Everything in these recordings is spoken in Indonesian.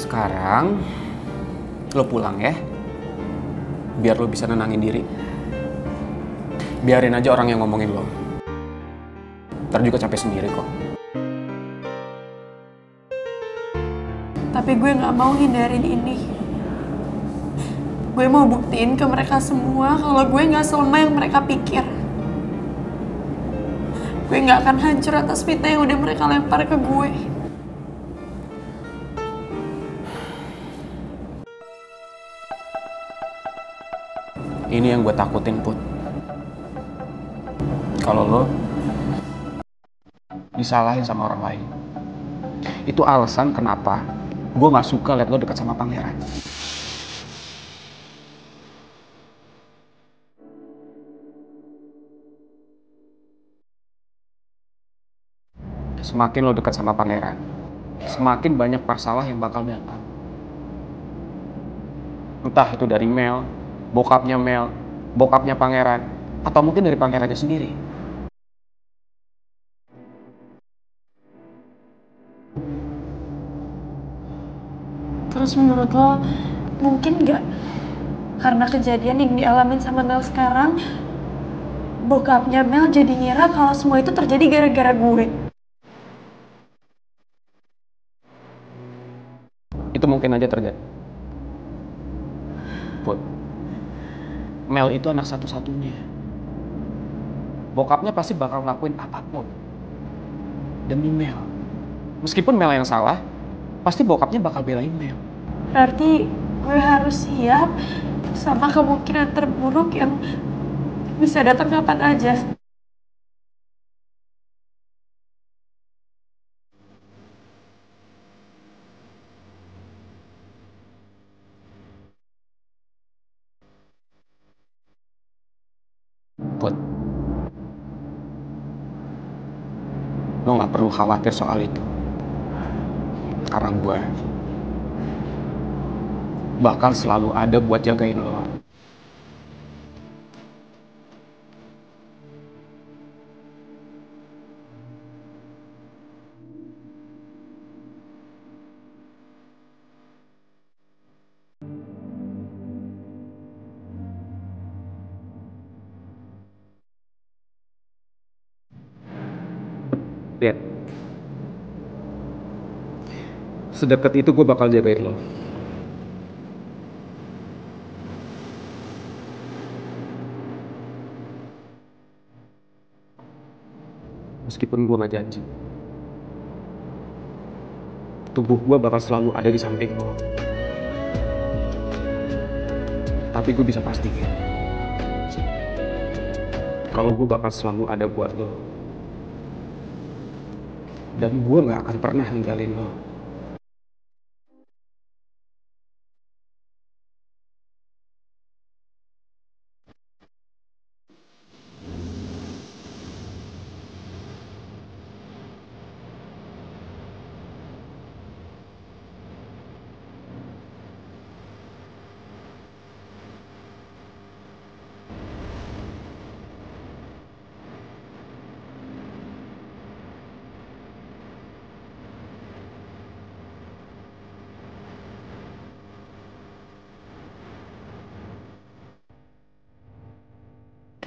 Sekarang lo pulang ya, biar lo bisa nenangin diri. Biarin aja orang yang ngomongin lo. Ntar juga capek sendiri kok. Tapi gue gak mau hindarin ini. Gue mau buktiin ke mereka semua kalau gue gak selemah yang mereka pikir. Gue gak akan hancur atas fitnah yang udah mereka lempar ke gue. Ini yang gue takutin, Put. Kalau lo disalahin sama orang lain. Itu alasan kenapa gue gak suka liat lo dekat sama pangeran. Semakin lo dekat sama pangeran, semakin banyak masalah yang bakal datang. Entah itu dari Mel, bokapnya pangeran, atau mungkin dari pangerannya sendiri. Terus menurut lo, mungkin gak karena kejadian yang dialamin sama Mel sekarang, bokapnya Mel jadi ngira kalau semua itu terjadi gara-gara gue? Itu mungkin aja terjadi. Put, Mel itu anak satu-satunya. Bokapnya pasti bakal ngelakuin apapun demi Mel. Meskipun Mel yang salah, pasti bokapnya bakal belain Mel. Berarti gue harus siap sama kemungkinan terburuk yang bisa datang kapan aja. Put, lo gak perlu khawatir soal itu. Karena gue bakal selalu ada buat jagain lo. Lihat, sedekat itu gue bakal jagain lo. Meskipun gue gak janji, tubuh gue bakal selalu ada di samping lo. Tapi gue bisa pastiin, kalau gue bakal selalu ada buat lo. Dan gue gak akan pernah ninggalin lo.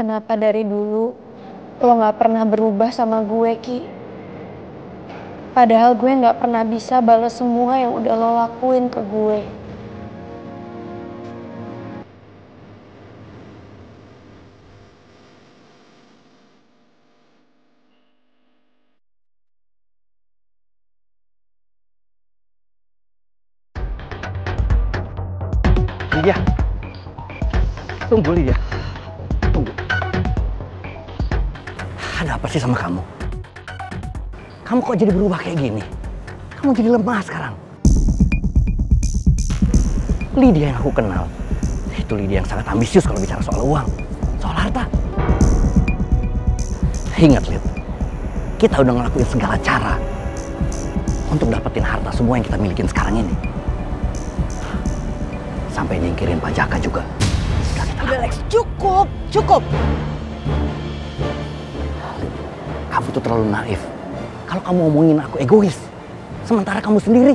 Kenapa dari dulu lo gak pernah berubah sama gue, Ki? Padahal gue gak pernah bisa balas semua yang udah lo lakuin ke gue. Lydia, tunggu Lydia, tunggu. Ada apa sih sama kamu? Kamu kok jadi berubah kayak gini? Kamu jadi lemah sekarang. Lydia yang aku kenal, itu Lydia yang sangat ambisius kalau bicara soal uang, soal harta. Ingat, Lid, kita udah ngelakuin segala cara untuk dapetin harta semua yang kita milikin sekarang ini. Sampai nyingkirin Pak Jaka juga. Udah Lex, cukup, cukup. Kamu tuh terlalu naif. Kalau kamu ngomongin aku egois, sementara kamu sendiri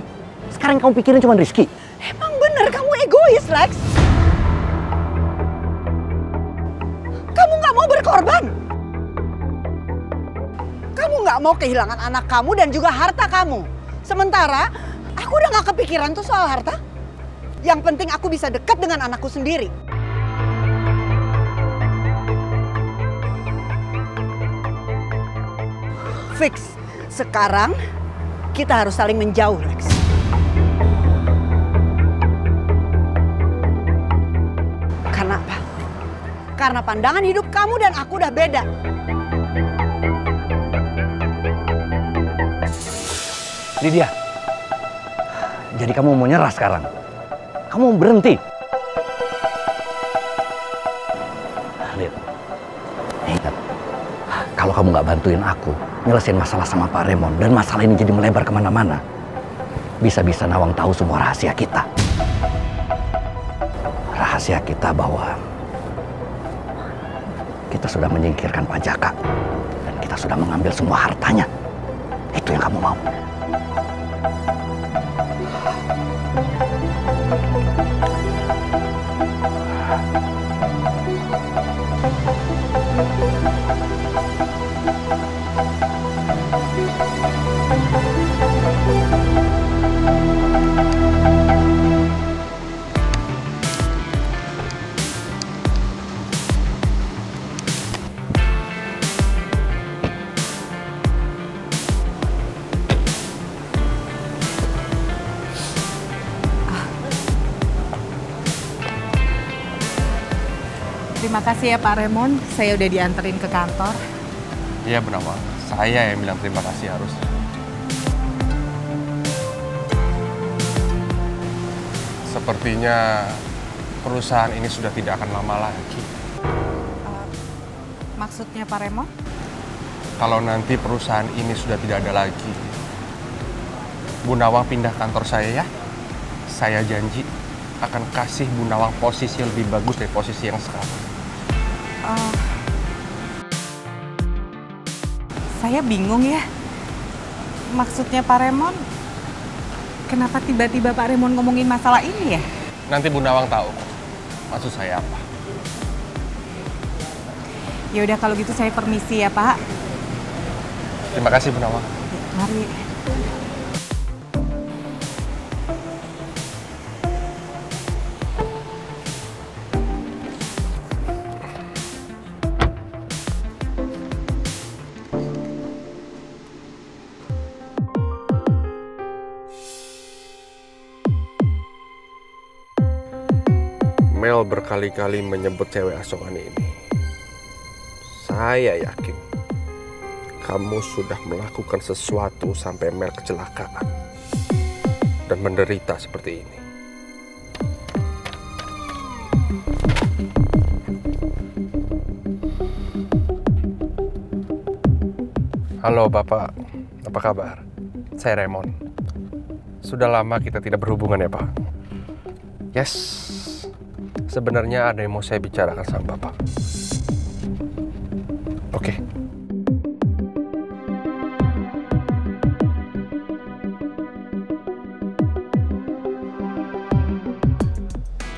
Sekarang yang kamu pikirin cuma Rizky. Emang bener kamu egois, Lex. Kamu nggak mau berkorban. Kamu nggak mau kehilangan anak kamu dan juga harta kamu. Sementara aku udah nggak kepikiran tuh soal harta. Yang penting aku bisa dekat dengan anakku sendiri. Fix. Sekarang kita harus saling menjauh, Lex. Karena apa? Karena pandangan hidup kamu dan aku udah beda. Lydia, jadi kamu mau nyerah sekarang? Kamu mau berhenti? Lid, ingat, kalau kamu nggak bantuin aku nyelesain masalah sama Pak Raymond dan masalah ini jadi melebar kemana-mana, bisa-bisa Nawang tahu semua rahasia kita. Rahasia kita bahwa kita sudah menyingkirkan Pak Jaka dan kita sudah mengambil semua hartanya. Itu yang kamu mau. Terima kasih ya Pak Raymond, saya udah dianterin ke kantor. Iya Bu Nawang, saya yang bilang terima kasih harusnya. Sepertinya perusahaan ini sudah tidak akan lama lagi. Maksudnya Pak Raymond? Kalau nanti perusahaan ini sudah tidak ada lagi, Bu Nawang pindah kantor saya ya. Saya janji akan kasih Bu Nawang posisi yang lebih bagus dari posisi yang sekarang. Saya bingung ya. Maksudnya Pak Raymond, kenapa tiba-tiba Pak Raymond ngomongin masalah ini ya? Nanti Bu Nawang tahu maksud saya apa. Ya udah kalau gitu saya permisi ya Pak. Terima kasih Bu Nawang. Mari. Mel berkali-kali menyebut cewek asongan ini. Saya yakin kamu sudah melakukan sesuatu sampai Mel kecelakaan dan menderita seperti ini. Halo Bapak, apa kabar? Saya Raymond. Sudah lama kita tidak berhubungan ya Pak? Yes. Sebenarnya ada yang mau saya bicarakan sama Bapak. Oke.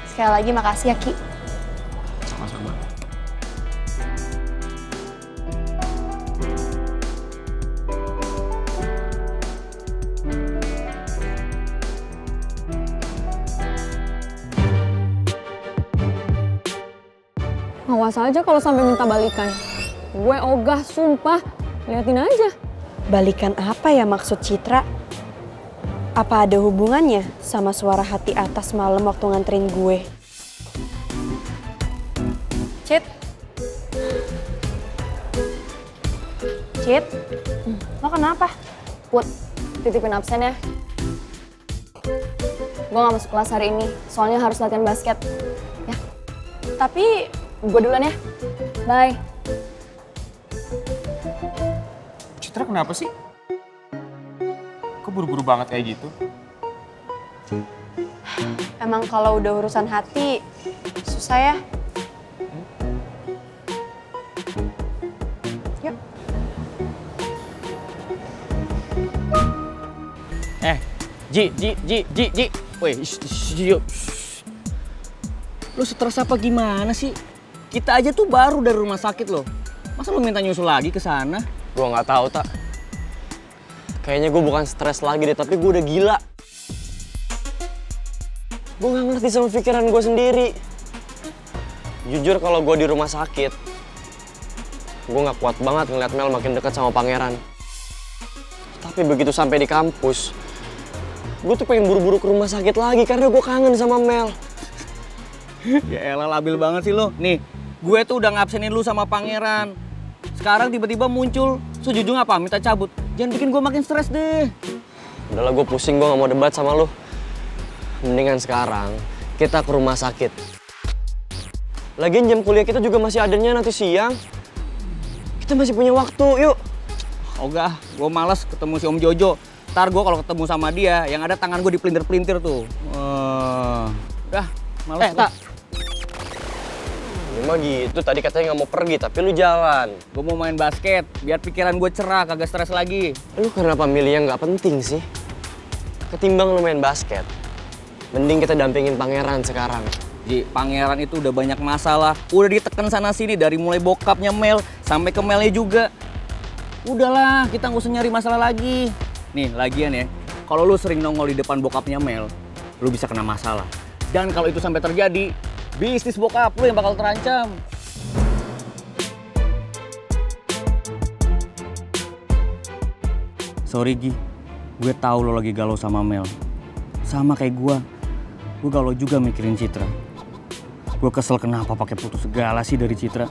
Sekali lagi makasih ya Ki. Sama-sama. Awas aja kalau sampai minta balikan. Gue ogah, sumpah. Liatin aja. Balikan apa ya maksud Citra? Apa ada hubungannya sama suara hati atas malam waktu nganterin gue? Cit? Cit? Lo kenapa? Put, titipin absen ya. Gue gak masuk kelas hari ini, soalnya harus latihan basket. Ya. Tapi gue duluan ya. Bye. Citra kenapa sih? Kok buru-buru banget kayak gitu? Emang kalau udah urusan hati, susah ya? Yuk. Ji. Woi, yuk. Lu stres apa gimana sih? Kita aja tuh baru dari rumah sakit loh. Masa lu minta nyusul lagi ke sana? Gue nggak tahu, Tak. Kayaknya gue bukan stres lagi deh, tapi gue udah gila. Gue nggak ngerti sama pikiran gue sendiri. Jujur kalau gue di rumah sakit, gue nggak kuat banget ngeliat Mel makin dekat sama pangeran. Tapi begitu sampai di kampus, gue tuh pengen buru-buru ke rumah sakit lagi karena gue kangen sama Mel. Ya elah, labil banget sih lo. Nih, gue tuh udah ngabsenin lu sama pangeran. Sekarang tiba-tiba muncul, sejujur apa? Minta cabut. Jangan bikin gue makin stres deh. Udahlah, gue pusing, gue nggak mau debat sama lu. Mendingan sekarang kita ke rumah sakit. Lagian jam kuliah kita juga masih adanya nanti siang. Kita masih punya waktu, yuk. Ogah, gue males ketemu si Om Jojo. Ntar gue kalau ketemu sama dia, yang ada tangan gue dipelintir-pelintir tuh. Udah, males. Tak. Ya mah gitu, tadi katanya nggak mau pergi, tapi lu jalan. Gue mau main basket, biar pikiran gue cerah, kagak stres lagi. Lu kenapa milih yang nggak penting sih? Ketimbang lu main basket, mending kita dampingin pangeran sekarang. Ji, pangeran itu udah banyak masalah. Udah ditekan sana-sini dari mulai bokapnya Mel sampai ke Melnya juga. Udahlah, kita nggak usah nyari masalah lagi. Nih, lagian ya, kalau lu sering nongol di depan bokapnya Mel, lu bisa kena masalah. Dan kalau itu sampai terjadi, bisnis bokap lu yang bakal terancam. Sorry Gi, gue tahu lo lagi galau sama Mel. Sama kayak gue galau juga mikirin Citra. Gue kesel kenapa pakai putus segala sih dari Citra.